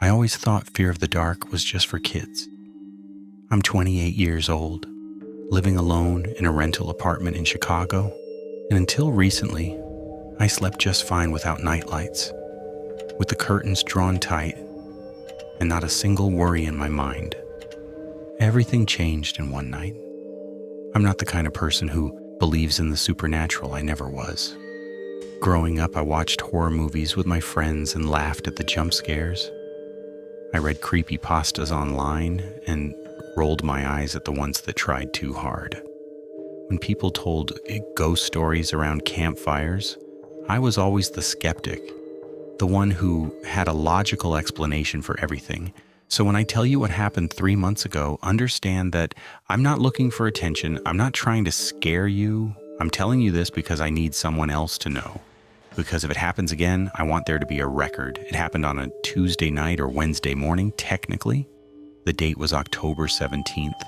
I always thought fear of the dark was just for kids. I'm 28 years old, living alone in a rental apartment in Chicago, and until recently, I slept just fine without nightlights, with the curtains drawn tight and not a single worry in my mind. Everything changed in one night. I'm not the kind of person who believes in the supernatural. I never was. Growing up, I watched horror movies with my friends and laughed at the jump scares. I read creepypastas online and rolled my eyes at the ones that tried too hard. When people told ghost stories around campfires, I was always the skeptic, the one who had a logical explanation for everything. So when I tell you what happened 3 months ago, understand that I'm not looking for attention. I'm not trying to scare you. I'm telling you this because I need someone else to know. Because if it happens again, I want there to be a record. It happened on a Tuesday night or Wednesday morning, technically. The date was October 17th.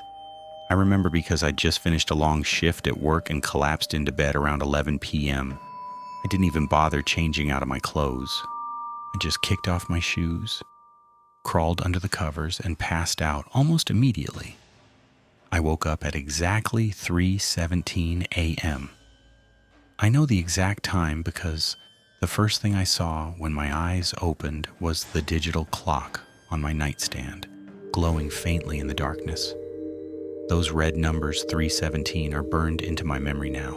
I remember because I'd just finished a long shift at work and collapsed into bed around 11 p.m. I didn't even bother changing out of my clothes. I just kicked off my shoes, crawled under the covers, and passed out almost immediately. I woke up at exactly 3:17 a.m. I know the exact time because the first thing I saw when my eyes opened was the digital clock on my nightstand, glowing faintly in the darkness. Those red numbers 317 are burned into my memory now.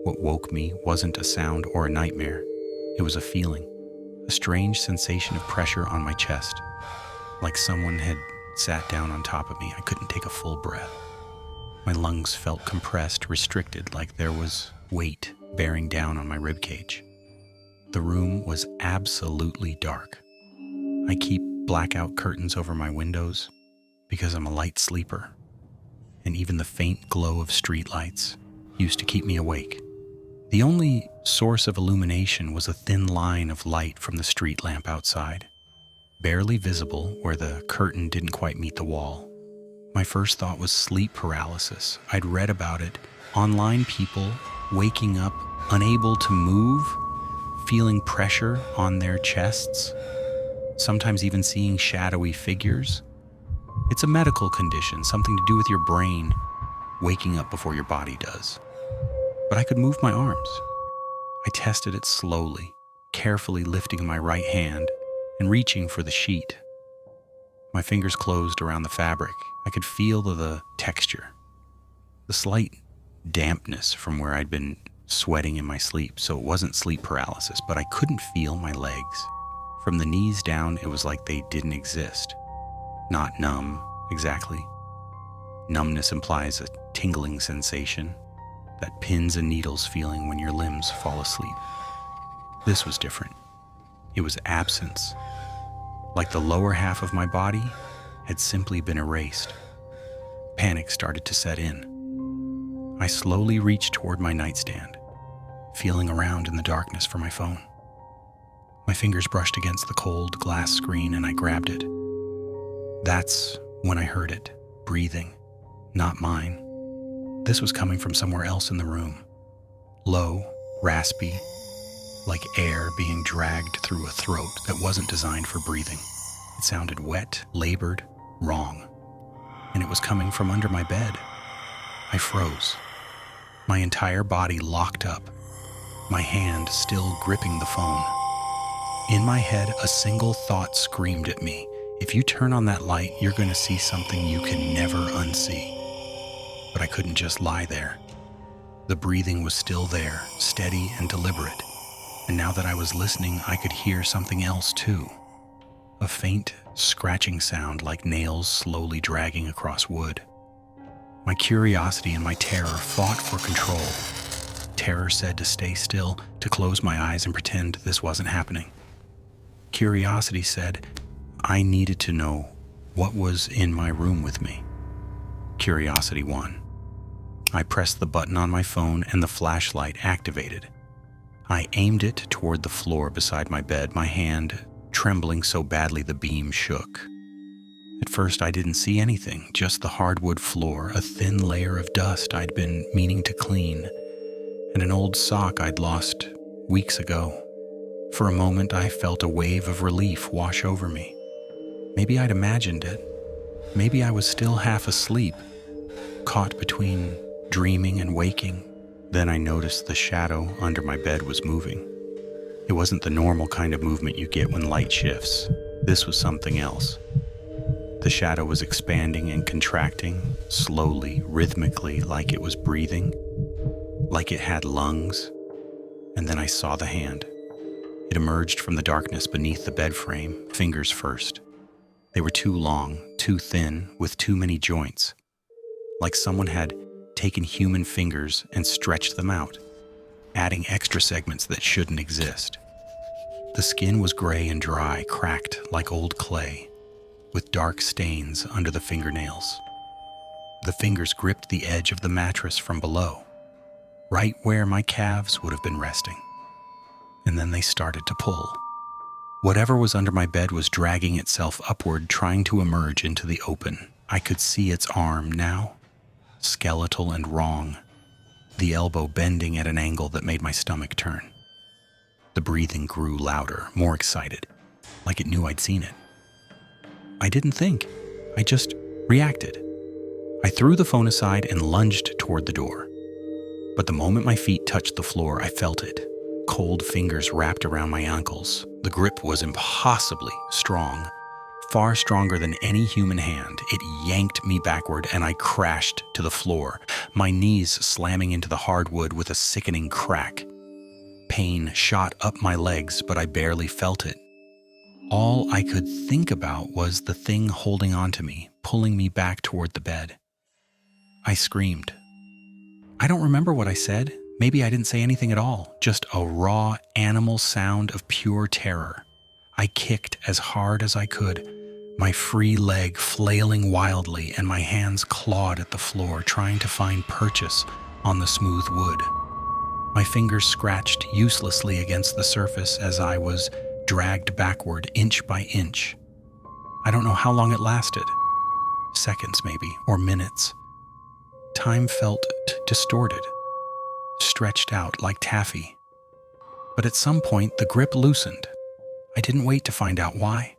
What woke me wasn't a sound or a nightmare. It was a feeling, a strange sensation of pressure on my chest, like someone had sat down on top of me. I couldn't take a full breath. My lungs felt compressed, restricted, like there was weight bearing down on my ribcage. The room was absolutely dark. I keep blackout curtains over my windows because I'm a light sleeper, and even the faint glow of streetlights used to keep me awake. The only source of illumination was a thin line of light from the street lamp outside, barely visible where the curtain didn't quite meet the wall. My first thought was sleep paralysis. I'd read about it online, people waking up unable to move, feeling pressure on their chests, sometimes even seeing shadowy figures. It's a medical condition, something to do with your brain waking up before your body does. But I could move my arms. I tested it slowly, carefully lifting my right hand and reaching for the sheet. My fingers closed around the fabric. I could feel the texture, the slight dampness from where I'd been sweating in my sleep, so it wasn't sleep paralysis, but I couldn't feel my legs. From the knees down, it was like they didn't exist. Not numb, exactly. Numbness implies a tingling sensation, that pins and needles feeling when your limbs fall asleep. This was different. It was absence. Like the lower half of my body had simply been erased. Panic started to set in. I slowly reached toward my nightstand, feeling around in the darkness for my phone. My fingers brushed against the cold glass screen and I grabbed it. That's when I heard it, breathing, not mine. This was coming from somewhere else in the room. Low, raspy, like air being dragged through a throat that wasn't designed for breathing. It sounded wet, labored, wrong. And it was coming from under my bed. I froze. My entire body locked up, my hand still gripping the phone. In my head, a single thought screamed at me. If you turn on that light, you're going to see something you can never unsee. But I couldn't just lie there. The breathing was still there, steady and deliberate. And now that I was listening, I could hear something else too. A faint, scratching sound like nails slowly dragging across wood. My curiosity and my terror fought for control. Terror said to stay still, to close my eyes and pretend this wasn't happening. Curiosity said I needed to know what was in my room with me. Curiosity won. I pressed the button on my phone and the flashlight activated. I aimed it toward the floor beside my bed, my hand trembling so badly the beam shook. At first I didn't see anything, just the hardwood floor, a thin layer of dust I'd been meaning to clean, and an old sock I'd lost weeks ago. For a moment I felt a wave of relief wash over me. Maybe I'd imagined it. Maybe I was still half asleep, caught between dreaming and waking. Then I noticed the shadow under my bed was moving. It wasn't the normal kind of movement you get when light shifts. This was something else. The shadow was expanding and contracting, slowly, rhythmically, like it was breathing, like it had lungs. And then I saw the hand. It emerged from the darkness beneath the bed frame, fingers first. They were too long, too thin, with too many joints. Like someone had taken human fingers and stretched them out, adding extra segments that shouldn't exist. The skin was gray and dry, cracked like old clay, with dark stains under the fingernails. The fingers gripped the edge of the mattress from below, right where my calves would have been resting. And then they started to pull. Whatever was under my bed was dragging itself upward, trying to emerge into the open. I could see its arm now, skeletal and wrong, the elbow bending at an angle that made my stomach turn. The breathing grew louder, more excited, like it knew I'd seen it. I didn't think. I just reacted. I threw the phone aside and lunged toward the door. But the moment my feet touched the floor, I felt it. Cold fingers wrapped around my ankles. The grip was impossibly strong, far stronger than any human hand. It yanked me backward and I crashed to the floor, my knees slamming into the hardwood with a sickening crack. Pain shot up my legs, but I barely felt it. All I could think about was the thing holding onto me, pulling me back toward the bed. I screamed. I don't remember what I said. Maybe I didn't say anything at all, just a raw animal sound of pure terror. I kicked as hard as I could, my free leg flailing wildly and my hands clawed at the floor, trying to find purchase on the smooth wood. My fingers scratched uselessly against the surface as I was dragged backward inch by inch. I don't know how long it lasted. Seconds maybe, or minutes. Time felt distorted, stretched out like taffy. But at some point, the grip loosened. I didn't wait to find out why.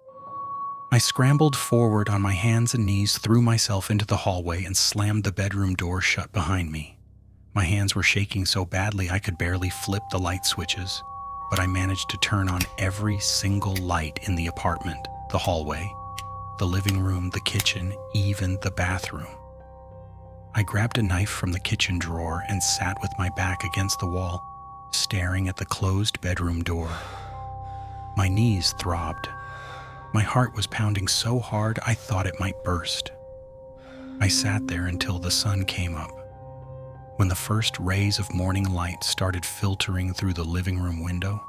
I scrambled forward on my hands and knees, threw myself into the hallway, and slammed the bedroom door shut behind me. My hands were shaking so badly I could barely flip the light switches, but I managed to turn on every single light in the apartment, the hallway, the living room, the kitchen, even the bathroom. I grabbed a knife from the kitchen drawer and sat with my back against the wall, staring at the closed bedroom door. My knees throbbed. My heart was pounding so hard I thought it might burst. I sat there until the sun came up. When the first rays of morning light started filtering through the living room window,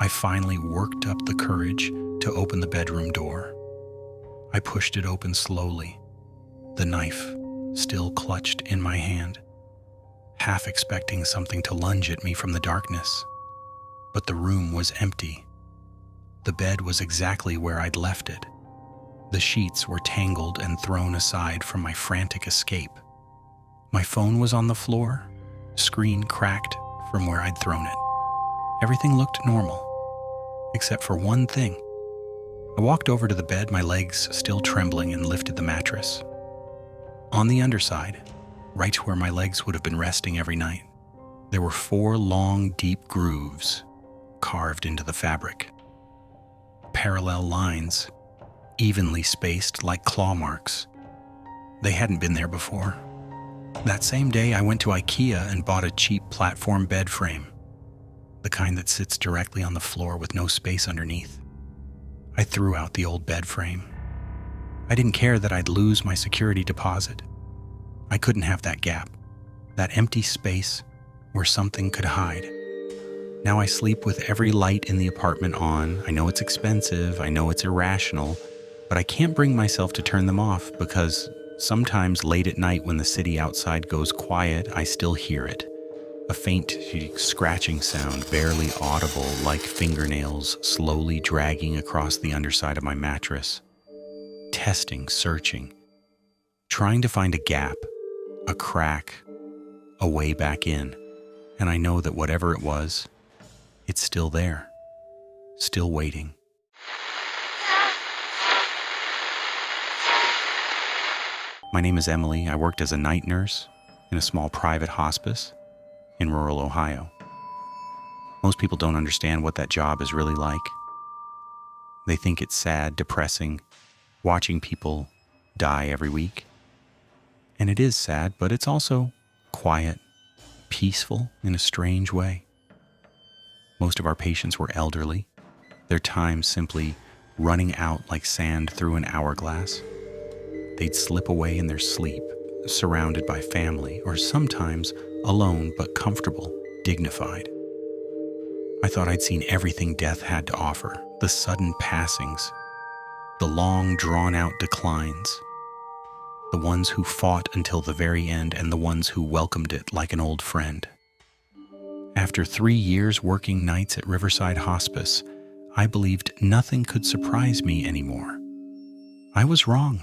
I finally worked up the courage to open the bedroom door. I pushed it open slowly, the knife still clutched in my hand, half expecting something to lunge at me from the darkness. But the room was empty. The bed was exactly where I'd left it. The sheets were tangled and thrown aside from my frantic escape. My phone was on the floor, screen cracked from where I'd thrown it. Everything looked normal, except for one thing. I walked over to the bed, my legs still trembling, and lifted the mattress. On the underside, right where my legs would have been resting every night, there were 4 long, deep grooves carved into the fabric. Parallel lines, evenly spaced like claw marks. They hadn't been there before. That same day, I went to IKEA and bought a cheap platform bed frame, the kind that sits directly on the floor with no space underneath. I threw out the old bed frame. I didn't care that I'd lose my security deposit. I couldn't have that gap, that empty space where something could hide. Now I sleep with every light in the apartment on. I know it's expensive, I know it's irrational, but I can't bring myself to turn them off because sometimes late at night when the city outside goes quiet, I still hear it. A faint scratching sound, barely audible, like fingernails slowly dragging across the underside of my mattress. Testing, searching, trying to find a gap, a crack, a way back in. And I know that whatever it was, it's still there, still waiting. My name is Emily. I worked as a night nurse in a small private hospice in rural Ohio. Most people don't understand what that job is really like. They think it's sad, depressing, watching people die every week. And it is sad, but it's also quiet, peaceful in a strange way. Most of our patients were elderly, their time simply running out like sand through an hourglass. They'd slip away in their sleep, surrounded by family, or sometimes alone but comfortable, dignified. I thought I'd seen everything death had to offer, the sudden passings, the long drawn-out declines, the ones who fought until the very end and the ones who welcomed it like an old friend. After 3 years working nights at Riverside Hospice, I believed nothing could surprise me anymore. I was wrong.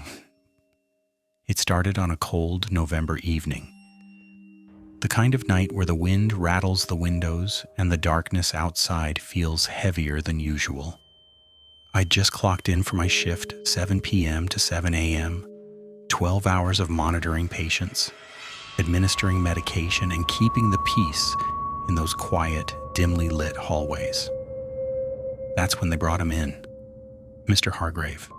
It started on a cold November evening. The kind of night where the wind rattles the windows and the darkness outside feels heavier than usual. I'd just clocked in for my shift, 7 p.m. to 7 a.m., 12 hours of monitoring patients, administering medication, and keeping the peace in those quiet, dimly lit hallways. That's when they brought him in. Mr. Hargrave,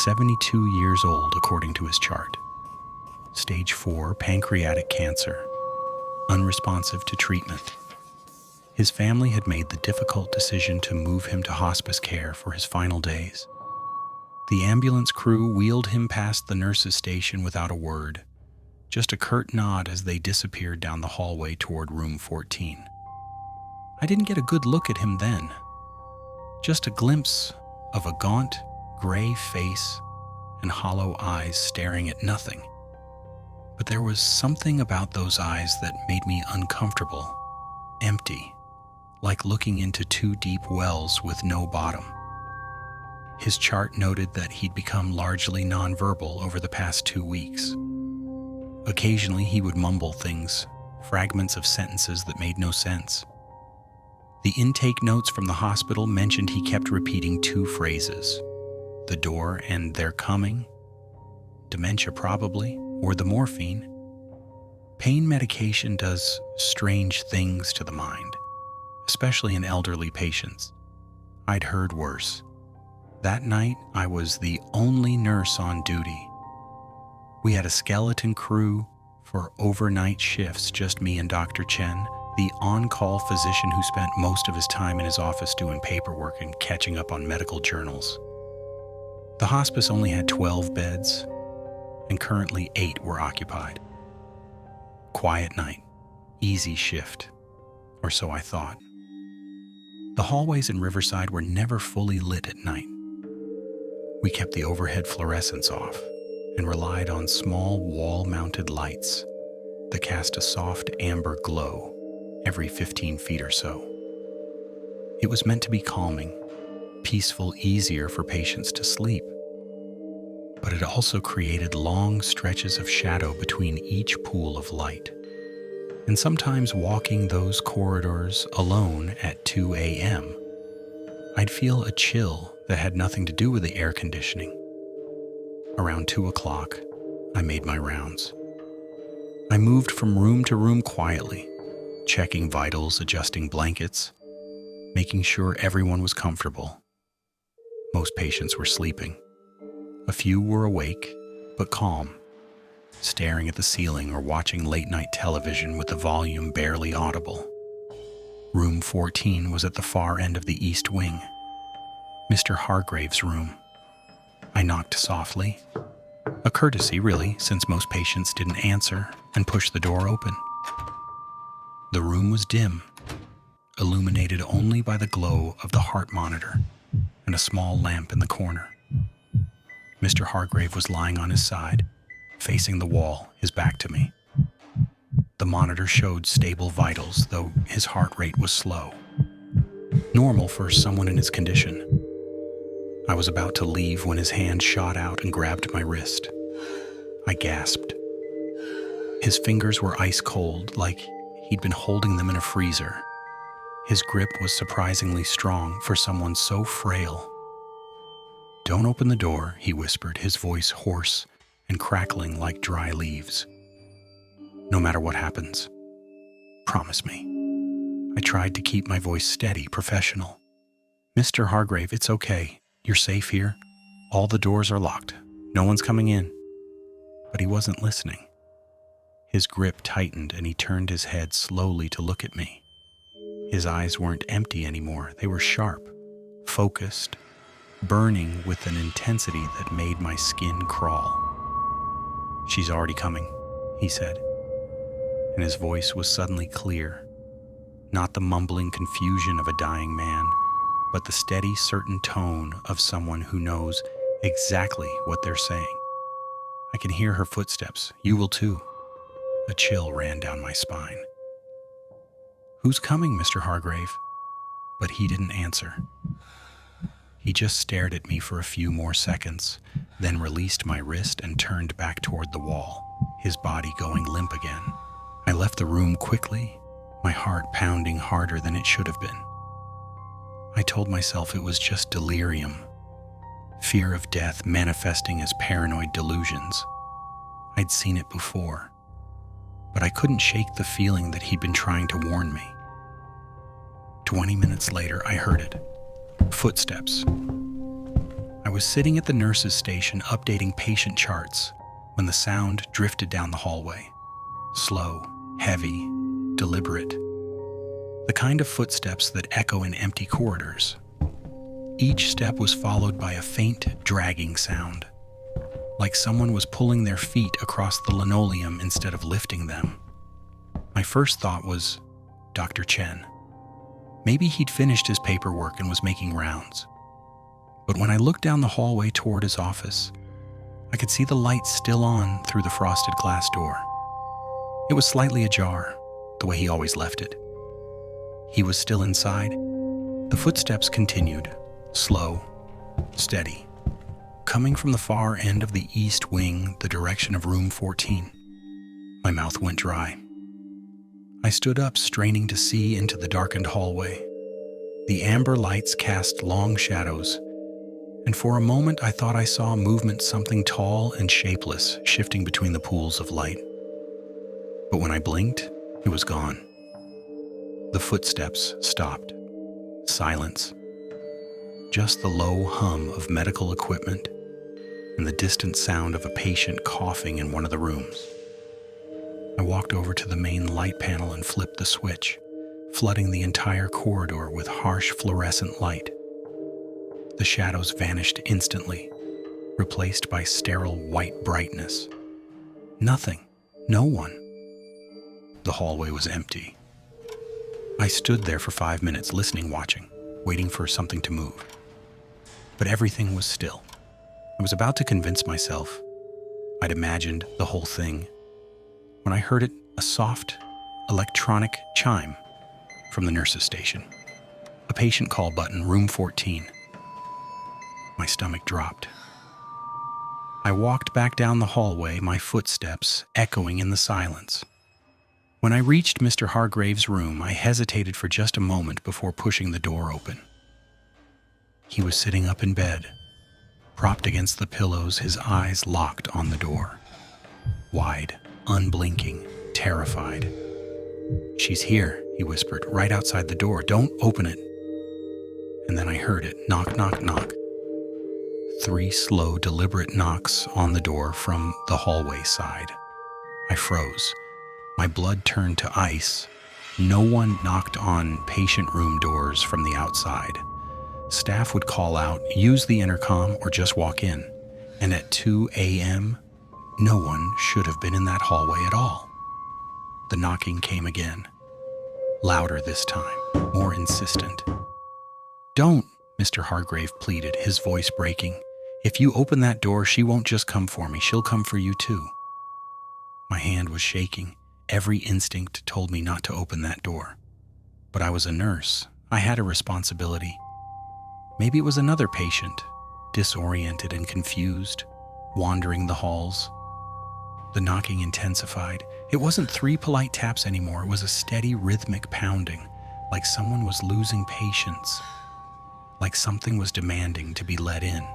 72 years old according to his chart. Stage 4 pancreatic cancer, unresponsive to treatment. His family had made the difficult decision to move him to hospice care for his final days. The ambulance crew wheeled him past the nurse's station without a word, just a curt nod as they disappeared down the hallway toward room 14. I didn't get a good look at him then. Just a glimpse of a gaunt, gray face and hollow eyes staring at nothing. But there was something about those eyes that made me uncomfortable, empty, like looking into 2 deep wells with no bottom. His chart noted that he'd become largely nonverbal over the past 2 weeks. Occasionally he would mumble things, fragments of sentences that made no sense. The intake notes from the hospital mentioned he kept repeating 2 phrases: the door and they're coming, dementia probably, or the morphine. Pain medication does strange things to the mind, especially in elderly patients. I'd heard worse. That night, I was the only nurse on duty. We had a skeleton crew for overnight shifts, just me and Dr. Chen, the on-call physician who spent most of his time in his office doing paperwork and catching up on medical journals. The hospice only had 12 beds, and currently 8 were occupied. Quiet night, easy shift, or so I thought. The hallways in Riverside were never fully lit at night. We kept the overhead fluorescents off and relied on small wall-mounted lights that cast a soft amber glow every 15 feet or so. It was meant to be calming, peaceful, easier for patients to sleep. But it also created long stretches of shadow between each pool of light. And sometimes walking those corridors alone at 2 a.m., I'd feel a chill that had nothing to do with the air conditioning. Around 2 o'clock, I made my rounds. I moved from room to room quietly, checking vitals, adjusting blankets, making sure everyone was comfortable. Most patients were sleeping. A few were awake, but calm, staring at the ceiling or watching late-night television with the volume barely audible. Room 14 was at the far end of the east wing, Mr. Hargrave's room. I knocked softly, a courtesy really, since most patients didn't answer, and pushed the door open. The room was dim, illuminated only by the glow of the heart monitor and a small lamp in the corner. Mr. Hargrave was lying on his side, facing the wall, his back to me. The monitor showed stable vitals, though his heart rate was slow. Normal for someone in his condition. I was about to leave when his hand shot out and grabbed my wrist. I gasped. His fingers were ice cold, like he'd been holding them in a freezer. His grip was surprisingly strong for someone so frail. "Don't open the door," he whispered, his voice hoarse and crackling like dry leaves. No matter what happens, promise me. I tried to keep my voice steady, professional. Mr. Hargrave, it's okay. You're safe here. All the doors are locked. No one's coming in. But he wasn't listening. His grip tightened and he turned his head slowly to look at me. His eyes weren't empty anymore. They were sharp, focused, burning with an intensity that made my skin crawl. "She's already coming," he said, and his voice was suddenly clear. Not the mumbling confusion of a dying man, but the steady, certain tone of someone who knows exactly what they're saying. "I can hear her footsteps. You will too." A chill ran down my spine. "Who's coming, Mr. Hargrave?" But he didn't answer. He just stared at me for a few more seconds, then released my wrist and turned back toward the wall, his body going limp again. I left the room quickly, my heart pounding harder than it should have been. I told myself it was just delirium, fear of death manifesting as paranoid delusions. I'd seen it before, but I couldn't shake the feeling that he'd been trying to warn me. 20 minutes later, I heard it. Footsteps. I was sitting at the nurse's station updating patient charts when the sound drifted down the hallway. Slow, heavy, deliberate. The kind of footsteps that echo in empty corridors. Each step was followed by a faint, dragging sound, like someone was pulling their feet across the linoleum instead of lifting them. My first thought was, Dr. Chen. Maybe he'd finished his paperwork and was making rounds. But when I looked down the hallway toward his office, I could see the light still on through the frosted glass door. It was slightly ajar, the way he always left it. He was still inside. The footsteps continued, slow, steady, coming from the far end of the east wing, the direction of room 14. My mouth went dry. I stood up, straining to see into the darkened hallway. The amber lights cast long shadows, and for a moment I thought I saw movement, something tall and shapeless, shifting between the pools of light. But when I blinked, it was gone. The footsteps stopped. Silence. Just the low hum of medical equipment and the distant sound of a patient coughing in one of the rooms. I walked over to the main light panel and flipped the switch, flooding the entire corridor with harsh fluorescent light. The shadows vanished instantly, replaced by sterile white brightness. Nothing. No one. The hallway was empty. I stood there for 5 minutes, listening, watching, waiting for something to move. But everything was still. I was about to convince myself I'd imagined the whole thing when I heard it, a soft, electronic chime from the nurse's station. A patient call button, room 14. My stomach dropped. I walked back down the hallway, my footsteps echoing in the silence. When I reached Mr. Hargrave's room, I hesitated for just a moment before pushing the door open. He was sitting up in bed, propped against the pillows, his eyes locked on the door. Wide, unblinking, terrified. "She's here," he whispered, "right outside the door. Don't open it." And then I heard it. Knock, knock, knock. 3 slow, deliberate knocks on the door from the hallway side. I froze. My blood turned to ice. No one knocked on patient room doors from the outside. Staff would call out, use the intercom, or just walk in. And at 2 a.m., no one should have been in that hallway at all. The knocking came again. Louder this time, more insistent. "Don't," Mr. Hargrave pleaded, his voice breaking. "If you open that door, she won't just come for me, she'll come for you too." My hand was shaking. Every instinct told me not to open that door. But I was a nurse. I had a responsibility. Maybe it was another patient, disoriented and confused, wandering the halls. The knocking intensified. It wasn't 3 polite taps anymore. It was a steady, rhythmic pounding, like someone was losing patience, like something was demanding to be let in.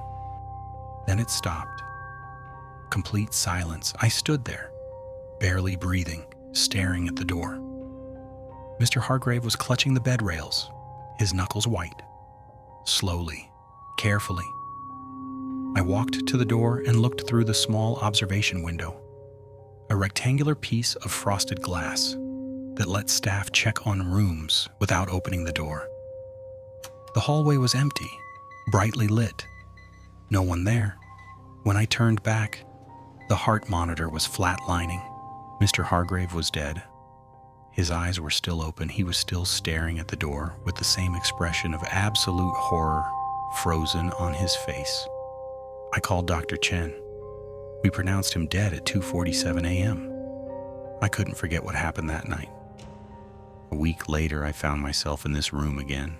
Then it stopped. complete silence. I stood there, barely breathing, staring at the door. Mr. Hargrave was clutching the bed rails, his knuckles white. Slowly, carefully, I walked to the door and looked through the small observation window, a rectangular piece of frosted glass that let staff check on rooms without opening the door. The hallway was empty, brightly lit. No one there. When I turned back, the heart monitor was flatlining. Mr. Hargrave was dead. His eyes were still open. He was still staring at the door with the same expression of absolute horror frozen on his face. I called Dr. Chen. We pronounced him dead at 2:47 a.m. I couldn't forget what happened that night. A week later, I found myself in this room again.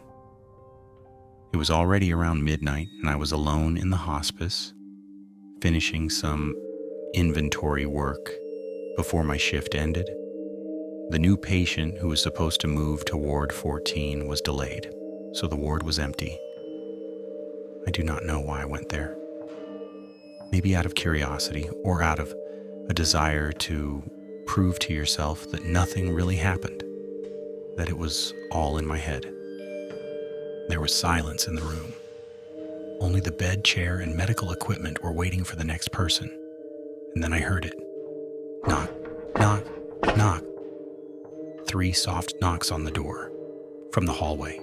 It was already around midnight, and I was alone in the hospice, finishing some inventory work before my shift ended. The new patient who was supposed to move to Ward 14 was delayed, so the ward was empty. I do not know why I went there. Maybe out of curiosity or out of a desire to prove to yourself that nothing really happened, that it was all in my head. There was silence in the room. Only the bed, chair, and medical equipment were waiting for the next person. And then I heard it. Knock, knock, knock. 3 soft knocks on the door from the hallway.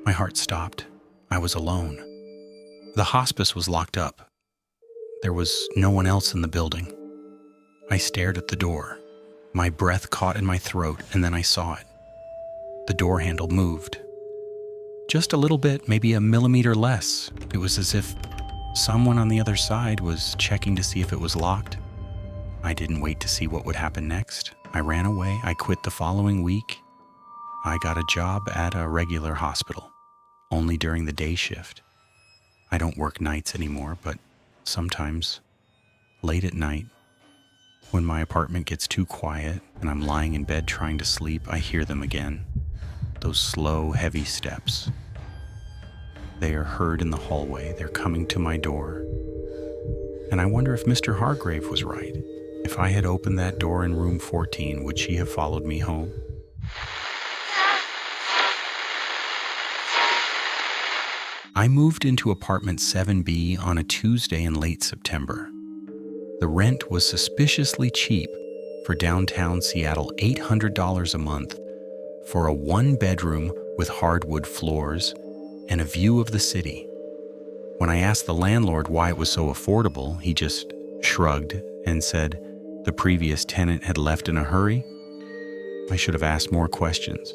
My heart stopped. I was alone. The hospice was locked up. There was no one else in the building. I stared at the door. My breath caught in my throat, and then I saw it. The door handle moved. Just a little bit, maybe a millimeter less. It was as if someone on the other side was checking to see if it was locked. I didn't wait to see what would happen next. I ran away. I quit the following week. I got a job at a regular hospital, only during the day shift. I don't work nights anymore, but sometimes, late at night, when my apartment gets too quiet and I'm lying in bed trying to sleep, I hear them again. Those slow, heavy steps. They are heard in the hallway. They're coming to my door. And I wonder if Mr. Hargrave was right. If I had opened that door in room 14, would she have followed me home? I moved into apartment 7B on a Tuesday in late September. The rent was suspiciously cheap for downtown Seattle, $800 a month for a 1-bedroom with hardwood floors and a view of the city. When I asked the landlord why it was so affordable, he just shrugged and said the previous tenant had left in a hurry. I should have asked more questions.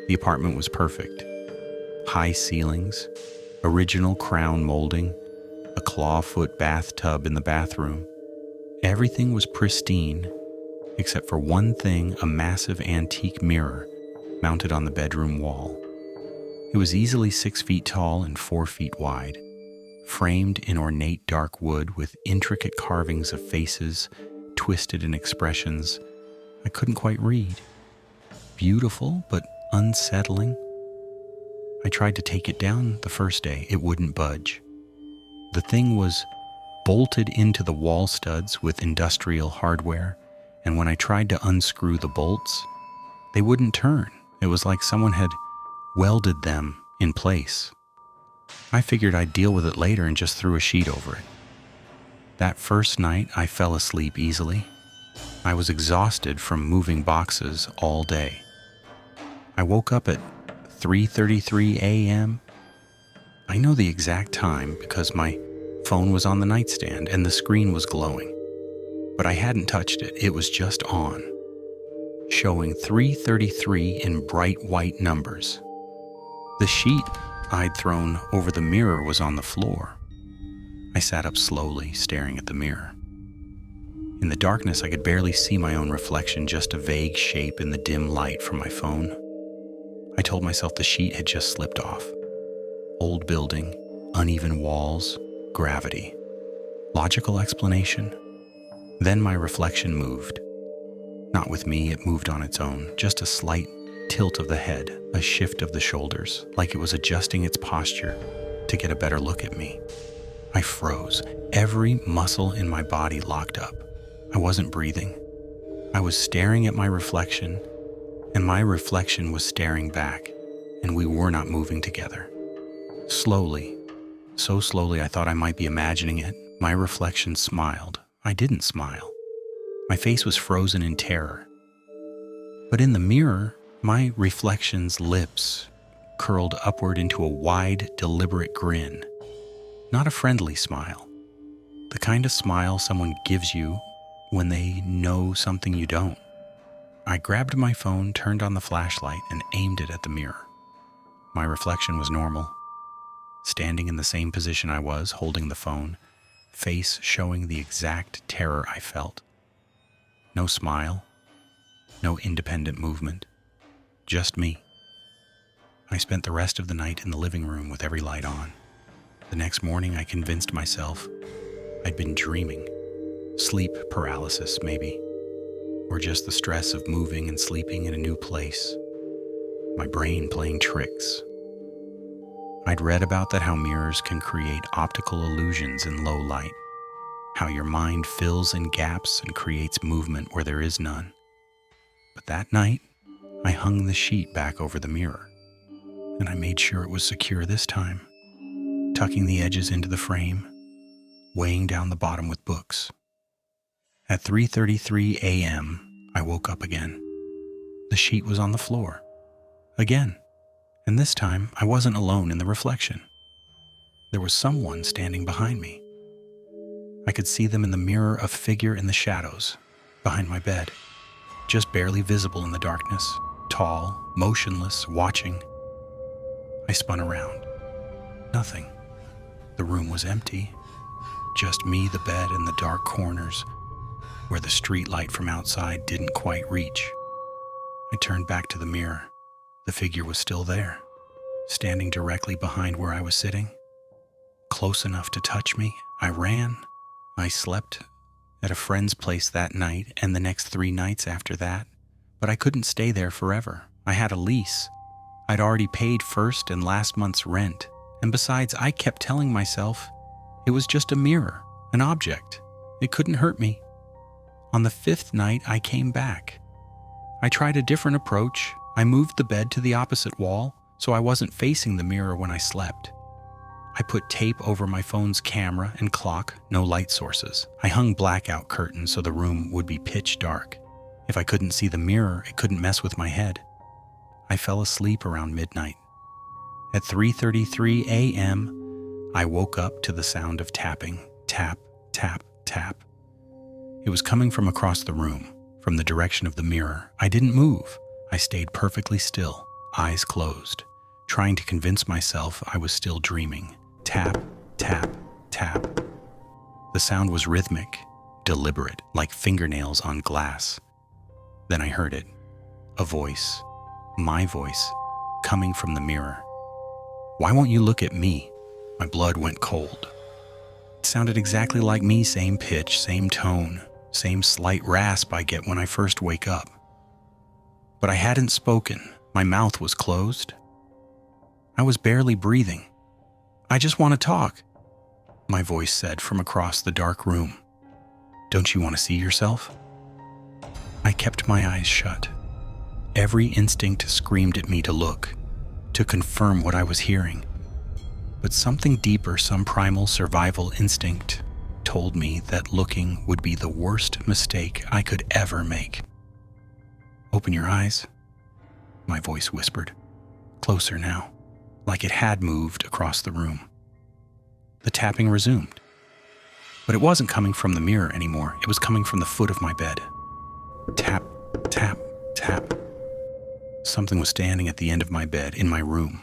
The apartment was perfect. High ceilings, original crown molding, a clawfoot bathtub in the bathroom. Everything was pristine, except for one thing, a massive antique mirror mounted on the bedroom wall. It was easily 6 feet tall and 4 feet wide, framed in ornate dark wood with intricate carvings of faces twisted in expressions I couldn't quite read. Beautiful, but unsettling. I tried to take it down the first day. It wouldn't budge. The thing was bolted into the wall studs with industrial hardware, and when I tried to unscrew the bolts, they wouldn't turn. It was like someone had welded them in place. I figured I'd deal with it later and just threw a sheet over it. That first night, I fell asleep easily. I was exhausted from moving boxes all day. I woke up at 3:33 a.m. I know the exact time because my phone was on the nightstand and the screen was glowing. But I hadn't touched it. It was just on, showing 3:33 in bright white numbers. The sheet I'd thrown over the mirror was on the floor. I sat up slowly, staring at the mirror. In the darkness, I could barely see my own reflection, just a vague shape in the dim light from my phone. I told myself the sheet had just slipped off. Old building, uneven walls, gravity. Logical explanation? Then my reflection moved. Not with me, it moved on its own, just a slight tilt of the head, a shift of the shoulders, like it was adjusting its posture to get a better look at me. I froze, every muscle in my body locked up. I wasn't breathing. I was staring at my reflection, and my reflection was staring back, and we were not moving together. Slowly, so slowly I thought I might be imagining it, my reflection smiled. I didn't smile. My face was frozen in terror. But in the mirror, my reflection's lips curled upward into a wide, deliberate grin. Not a friendly smile. The kind of smile someone gives you when they know something you don't. I grabbed my phone, turned on the flashlight, and aimed it at the mirror. My reflection was normal, standing in the same position I was, holding the phone, face showing the exact terror I felt. No smile, no independent movement, just me. I spent the rest of the night in the living room with every light on. The next morning, I convinced myself I'd been dreaming. Sleep paralysis, maybe. Or just the stress of moving and sleeping in a new place. My brain playing tricks. I'd read about that, how mirrors can create optical illusions in low light. How your mind fills in gaps and creates movement where there is none. But that night, I hung the sheet back over the mirror. And I made sure it was secure this time. Tucking the edges into the frame, weighing down the bottom with books. At 3:33 a.m., I woke up again. The sheet was on the floor. Again. And this time, I wasn't alone in the reflection. There was someone standing behind me. I could see them in the mirror, a figure in the shadows, behind my bed, just barely visible in the darkness, tall, motionless, watching. I spun around. Nothing. The room was empty. Just me, the bed, and the dark corners where the street light from outside didn't quite reach. I turned back to the mirror. The figure was still there, standing directly behind where I was sitting. Close enough to touch me, I ran. I slept at a friend's place that night and the next 3 nights after that, but I couldn't stay there forever. I had a lease. I'd already paid first and last month's rent. And besides, I kept telling myself it was just a mirror, an object. It couldn't hurt me. On the 5th night, I came back. I tried a different approach. I moved the bed to the opposite wall so I wasn't facing the mirror when I slept. I put tape over my phone's camera and clock, no light sources. I hung blackout curtains so the room would be pitch dark. If I couldn't see the mirror, it couldn't mess with my head. I fell asleep around midnight. At 3:33 a.m., I woke up to the sound of tapping, tap, tap, tap. It was coming from across the room, from the direction of the mirror. I didn't move. I stayed perfectly still, eyes closed, trying to convince myself I was still dreaming. Tap, tap, tap. The sound was rhythmic, deliberate, like fingernails on glass. Then I heard it. A voice, my voice, coming from the mirror. "Why won't you look at me?" My blood went cold. It sounded exactly like me, same pitch, same tone, same slight rasp I get when I first wake up. But I hadn't spoken. My mouth was closed. I was barely breathing. "I just want to talk," my voice said from across the dark room. "Don't you want to see yourself?" I kept my eyes shut. Every instinct screamed at me to look, to confirm what I was hearing. But something deeper, some primal survival instinct, told me that looking would be the worst mistake I could ever make. "Open your eyes," my voice whispered, closer now, like it had moved across the room. The tapping resumed. But it wasn't coming from the mirror anymore. It was coming from the foot of my bed. Tap, tap, tap. Something was standing at the end of my bed in my room,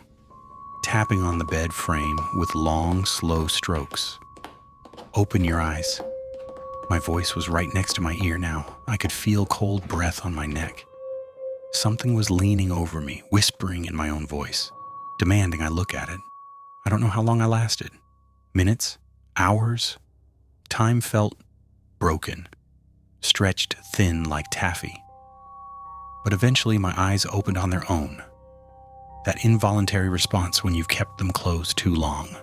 tapping on the bed frame with long, slow strokes. "Open your eyes." My voice was right next to my ear now. I could feel cold breath on my neck. Something was leaning over me, whispering in my own voice, demanding I look at it. I don't know how long I lasted. Minutes? Hours? Time felt broken, stretched thin like taffy. But eventually my eyes opened on their own. That involuntary response when you've kept them closed too long.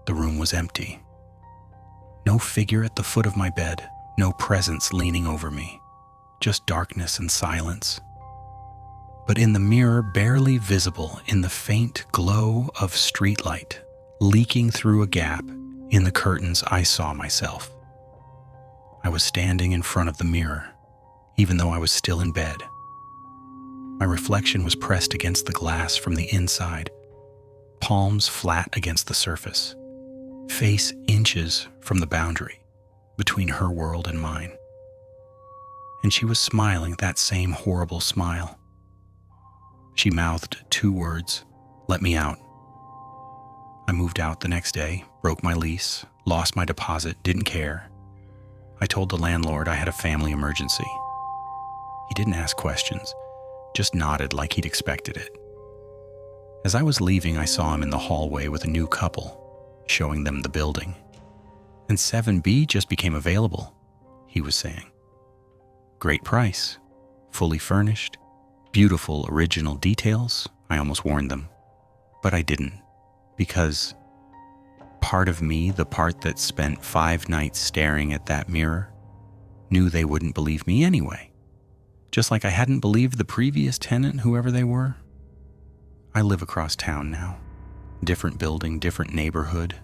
The room was empty. No figure at the foot of my bed, no presence leaning over me, just darkness and silence. But in the mirror, barely visible in the faint glow of streetlight, leaking through a gap in the curtains, I saw myself. I was standing in front of the mirror, even though I was still in bed. My reflection was pressed against the glass from the inside, palms flat against the surface, face inches from the boundary between her world and mine. And she was smiling that same horrible smile. She mouthed 2 words, "Let me out." I moved out the next day, broke my lease, lost my deposit, didn't care. I told the landlord I had a family emergency. He didn't ask questions, just nodded like he'd expected it. As I was leaving, I saw him in the hallway with a new couple, showing them the building. "And 7B just became available," he was saying. "Great price, fully furnished, beautiful original details," I almost warned them. But I didn't, because part of me, the part that spent 5 nights staring at that mirror, knew they wouldn't believe me anyway. Just like I hadn't believed the previous tenant, whoever they were. I live across town now. Different building, different neighborhood.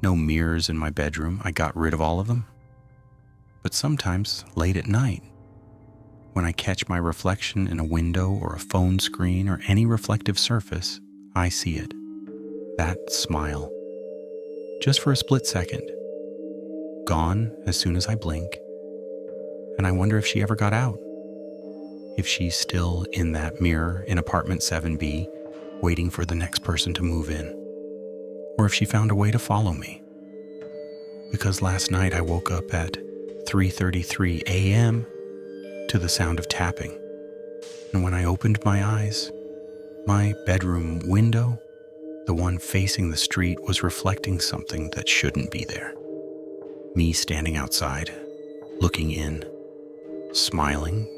No mirrors in my bedroom. I got rid of all of them. But sometimes, late at night, when I catch my reflection in a window or a phone screen or any reflective surface, I see it. That smile. Just for a split second. Gone as soon as I blink. And I wonder if she ever got out. If she's still in that mirror in apartment 7B, waiting for the next person to move in. Or if she found a way to follow me. Because last night I woke up at 3:33 a.m. to the sound of tapping. And when I opened my eyes, my bedroom window, the one facing the street, was reflecting something that shouldn't be there. Me standing outside, looking in, smiling